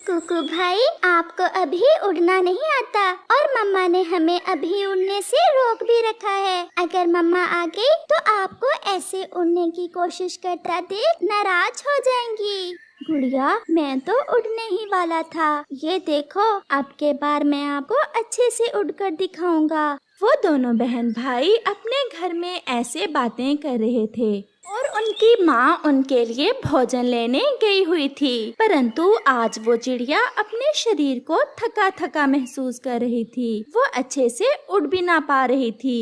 कुकू भाई, आपको अभी उड़ना नहीं आता और मम्मा ने हमें अभी उड़ने से रोक भी रखा है। अगर मम्मा आ गई तो आपको ऐसे उड़ने की कोशिश करता देख नाराज हो जाएंगी। गुड़िया, मैं तो उड़ने ही वाला था। ये देखो, अब के बार मैं आपको अच्छे से उड़कर दिखाऊंगा। वो दोनों बहन भाई अपने घर में ऐसे बातें कर रहे थे और उनकी माँ उनके लिए भोजन लेने गई हुई थी। परंतु आज वो चिड़िया अपने शरीर को थका थका महसूस कर रही थी। वो अच्छे से उड़ भी ना पा रही थी।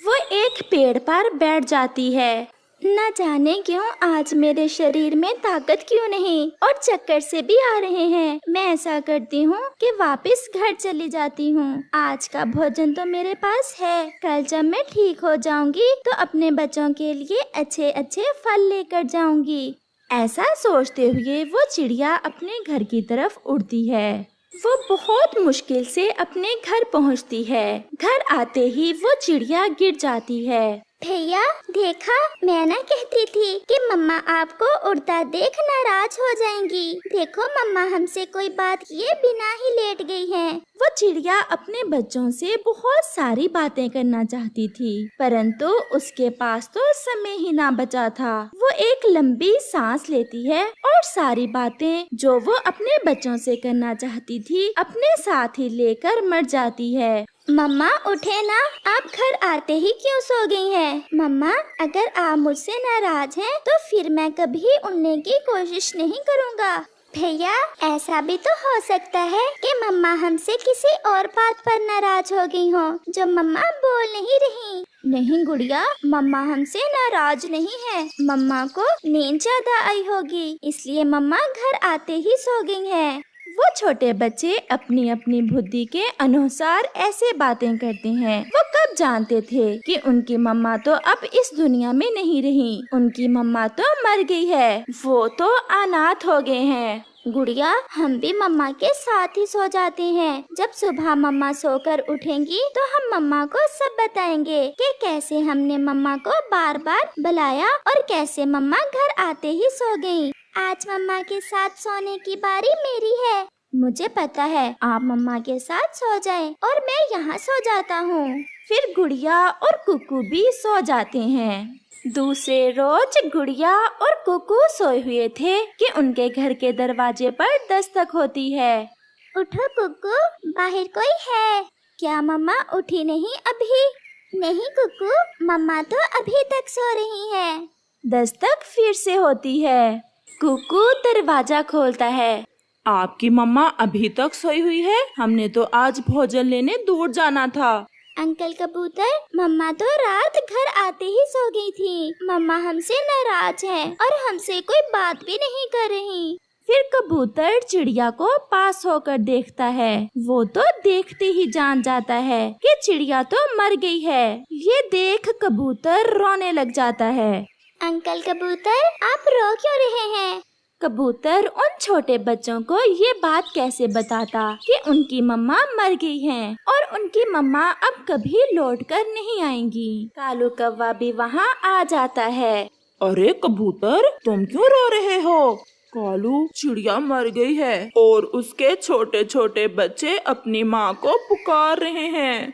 वो एक पेड़ पर बैठ जाती है। न जाने क्यों आज मेरे शरीर में ताकत क्यों नहीं और चक्कर से भी आ रहे हैं। मैं ऐसा करती हूँ कि वापस घर चली जाती हूँ। आज का भोजन तो मेरे पास है। कल जब मैं ठीक हो जाऊंगी तो अपने बच्चों के लिए अच्छे अच्छे फल लेकर जाऊंगी। ऐसा सोचते हुए वो चिड़िया अपने घर की तरफ उड़ती है। वो बहुत मुश्किल से अपने घर पहुँचती है। घर आते ही वो चिड़िया गिर जाती है। भैया देखा, मैं ना कहती थी कि मम्मा आपको उड़ता देख नाराज हो जाएंगी। देखो, मम्मा हमसे कोई बात किए बिना ही लेट गई हैं। वो चिड़िया अपने बच्चों से बहुत सारी बातें करना चाहती थी, परंतु उसके पास तो समय ही ना बचा था। वो एक लंबी सांस लेती है और सारी बातें जो वो अपने बच्चों से करना चाहती थी अपने साथ ही लेकर मर जाती है। मम्मा उठे ना, आप घर आते ही क्यों सो गई हैं? मम्मा, अगर आप मुझसे नाराज हैं तो फिर मैं कभी उड़ने की कोशिश नहीं करूँगा। भैया, ऐसा भी तो हो सकता है कि मम्मा हमसे किसी और बात पर नाराज हो गई हो जो मम्मा बोल नहीं रही। नहीं गुड़िया, मम्मा हमसे नाराज नहीं है। मम्मा को नींद ज्यादा आई होगी, इसलिए मम्मा घर आते ही सो गई हैं। वो छोटे बच्चे अपनी अपनी बुद्धि के अनुसार ऐसे बातें करते हैं। वो कब जानते थे कि उनकी मम्मा तो अब इस दुनिया में नहीं रही। उनकी मम्मा तो मर गई है। वो तो अनाथ हो गए हैं। गुड़िया, हम भी मम्मा के साथ ही सो जाते हैं। जब सुबह मम्मा सोकर उठेंगी तो हम मम्मा को सब बताएंगे कि कैसे हमने मम्मा को बार बार बुलाया और कैसे मम्मा घर आते ही सो गयी। आज मम्मा के साथ सोने की बारी मेरी है। मुझे पता है, आप मम्मा के साथ सो जाएं और मैं यहाँ सो जाता हूँ। फिर गुड़िया और कुकू भी सो जाते हैं। दूसरे रोज गुड़िया और कुकू सोए हुए थे कि उनके घर के दरवाजे पर दस्तक होती है। उठो कुकू, बाहर कोई है क्या? मम्मा उठी नहीं अभी? नहीं कुकू, मम्मा तो अभी तक सो रही है। दस्तक फिर से होती है। कुकू दरवाजा खोलता है। आपकी मम्मा अभी तक सोई हुई है? हमने तो आज भोजन लेने दूर जाना था। अंकल कबूतर, मम्मा तो रात घर आते ही सो गई थी। मम्मा हमसे नाराज है और हमसे कोई बात भी नहीं कर रही। फिर कबूतर चिड़िया को पास होकर देखता है। वो तो देखते ही जान जाता है कि चिड़िया तो मर गई है। ये देख कबूतर रोने लग जाता है। अंकल कबूतर, आप रो क्यों रहे हैं? कबूतर उन छोटे बच्चों को ये बात कैसे बताता कि उनकी मम्मा मर गई हैं और उनकी मम्मा अब कभी लौटकर नहीं आएंगी। कालू कौवा भी वहाँ आ जाता है। अरे कबूतर, तुम क्यों रो रहे हो? कालू, चिड़िया मर गई है और उसके छोटे छोटे बच्चे अपनी माँ को पुकार रहे हैं।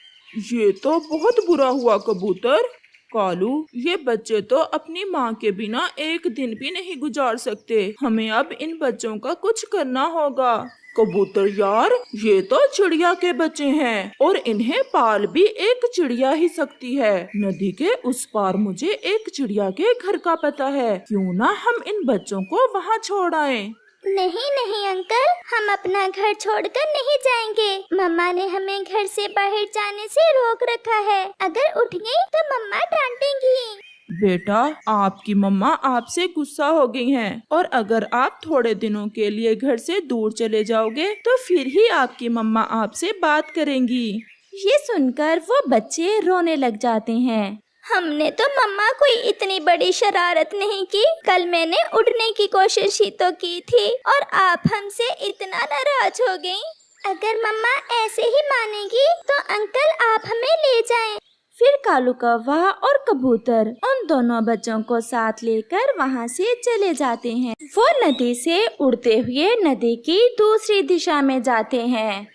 ये तो बहुत बुरा हुआ कबूतर। कालू, ये बच्चे तो अपनी माँ के बिना एक दिन भी नहीं गुजार सकते। हमें अब इन बच्चों का कुछ करना होगा। कबूतर यार, ये तो चिड़िया के बच्चे हैं और इन्हें पाल भी एक चिड़िया ही सकती है। नदी के उस पार मुझे एक चिड़िया के घर का पता है। क्यों ना हम इन बच्चों को वहाँ छोड़ आएं? नहीं नहीं अंकल, हम अपना घर छोड़कर नहीं जाएंगे। मम्मा ने हमें घर से बाहर जाने से रोक रखा है। अगर उठ गई तो मम्मा डांटेंगी। बेटा, आपकी मम्मा आपसे गुस्सा हो गई हैं और अगर आप थोड़े दिनों के लिए घर से दूर चले जाओगे तो फिर ही आपकी मम्मा आपसे बात करेंगी। ये सुनकर वो बच्चे रोने लग जाते हैं। हमने तो मम्मा कोई इतनी बड़ी शरारत नहीं की। कल मैंने उड़ने की कोशिश ही तो की थी और आप हमसे इतना नाराज हो गयी। अगर मम्मा ऐसे ही मानेगी तो अंकल आप हमें ले जाएं। फिर कालू कौवा और कबूतर उन दोनों बच्चों को साथ लेकर वहाँ से चले जाते हैं। वो नदी से उड़ते हुए नदी की दूसरी दिशा में जाते हैं।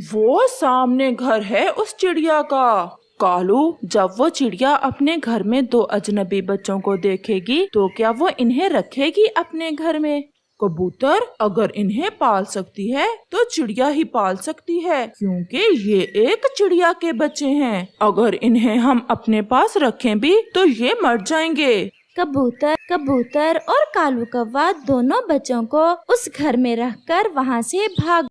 वो सामने घर है उस चिड़िया का। कालू, जब वो चिड़िया अपने घर में 2 अजनबी बच्चों को देखेगी तो क्या वो इन्हें रखेगी अपने घर में? कबूतर, अगर इन्हें पाल सकती है तो चिड़िया ही पाल सकती है, क्योंकि ये एक चिड़िया के बच्चे हैं। अगर इन्हें हम अपने पास रखें भी तो ये मर जाएंगे। कबूतर और कालू कौवा दोनों बच्चों को उस घर में रखकर वहाँ से भाग